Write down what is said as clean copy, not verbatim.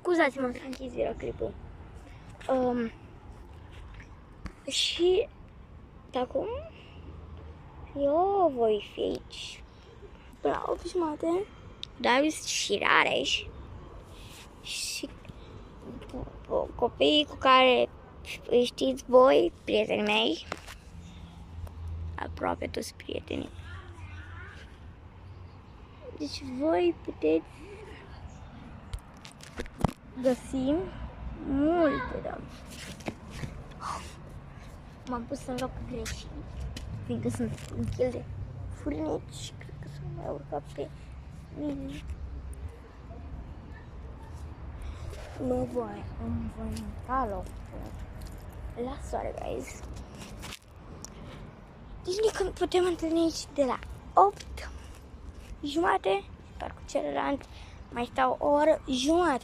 Scuzați-mă, s-a închis videoclipul. Și de acum eu voi fi aici până la 8:30, Davis și Rareș și copiii cu care îi știți voi, prietenii mei, aproape toți prietenii. Deci voi puteți găsi multe, da. M-am pus în loc greșit, fiindcă sunt un chil de furnici și cred că s-au mai urcat pe mine. Îmi voi muta locul la soare, guys. Deci ne putem întâlni aici de la 8:30, iar cu celălalt mai stau o oră jumătate.